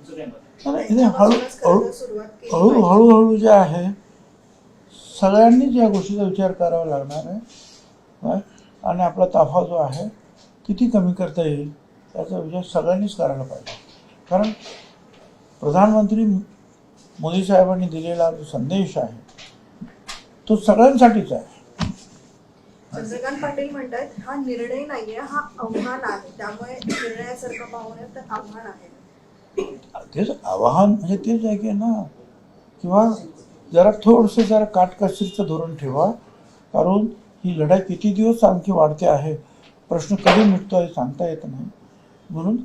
तुमचं काय मत आहे? इथे हळूहळू जे आहे सगळ्यांनीच या गोष्टीचा विचार करावा लागणार आहे काय? आणि आपला ताफा जो आहे किती कमी करता येईल त्याचा विचार सगळ्यांनीच करायला पाहिजे. कारण प्रधानमंत्री मोदी साहेबांनी दिलेला जो संदेश आहे तो सगळ्यांसाठीच आहे. चंद्रकांत पाटील म्हणतात हा निर्णय नाहीये, हा आव्हान आहे, त्यामुळे निर्णयासारखं पाहू नये तर आव्हान आहे. तेच आवाहन म्हणजे तेच आहे की ना, किंवा जरा थोडंसं जरा काटकसरीचं धोरण ठेवा. कारण ही लढाई किती दिवस आणखी वाढते आहे, प्रश्न कधी मिटतो आहे सांगता येत नाही. म्हणून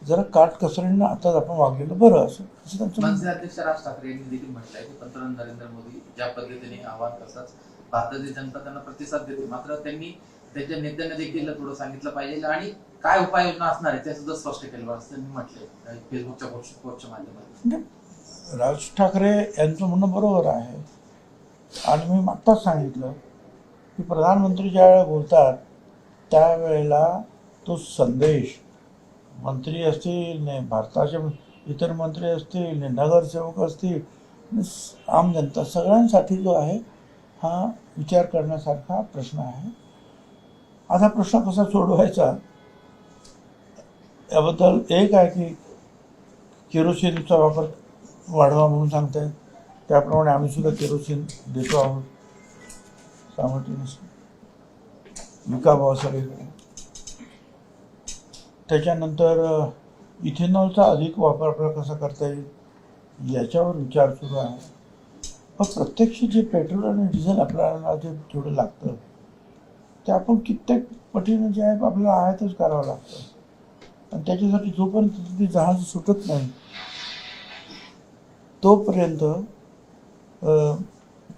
जरा काटकसरीनं आताच आपण वागलेलं बरं असं त्यांचं मनसे अध्यक्ष राज ठाकरे यांनी देखील म्हटलंय की पंतप्रधान नरेंद्र मोदी ज्या पद्धतीने आवाहन करतात भारतीय जनता त्यांना प्रतिसाद देते, मात्र त्यांनी त्यांच्या नेत्यांना देखील थोडं सांगितलं पाहिजे आणि काय उपाययोजना असणार आहे ते सुद्धा स्पष्ट केलं असं त्यांनी म्हटलंय फेसबुकच्या पोस्टच्या माध्यमातून. राज ठाकरे यांचं म्हणणं बरोबर आहे. आणि मी आत्ताच सांगितलं की प्रधानमंत्री ज्यावेळेला बोलतात त्यावेळेला तो संदेश मंत्री असतील ने भारताचे इतर मंत्री असतील ने नगरसेवक असतील आम जनता सगळ्यांसाठी जो आहे हा विचार करण्यासारखा प्रश्न आहे. आता प्रश्न कसा सोडवायचा याबद्दल एक आहे की केरोसिनचा वापर वाढवा म्हणून सांगतायत, त्याप्रमाणे आम्ही सुद्धा केरोसिन देतो आहोत सामर्थ्यानुसार विकाभावासाठी. त्याच्यानंतर इथेनॉलचा अधिक वापर आपल्याला कसा करता येईल याच्यावर विचार सुरू आहे. पण प्रत्यक्ष जे पेट्रोल आणि डिझेल आपल्याला जे थोडं लागतं ते आपण कित्येक पटीनं जे आहे आपल्याला आयातच करावं लागतं. आणि त्याच्यासाठी जोपर्यंत ती जहाज सुटत नाही तोपर्यंत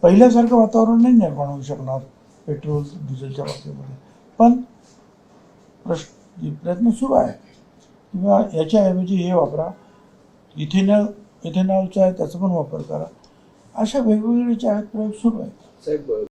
पहिल्यासारखं वातावरण नाही निर्माण होऊ शकणार पेट्रोल डिझेलच्या बाबतीमध्ये. पण प्रयत्न सुरू आहे किंवा याच्याऐवजी हे वापरा, इथेनॉलचा आहे त्याचा पण वापर करा, अशा वेगवेगळे जे आहेत प्रयोग सुरू आहेत. साहेब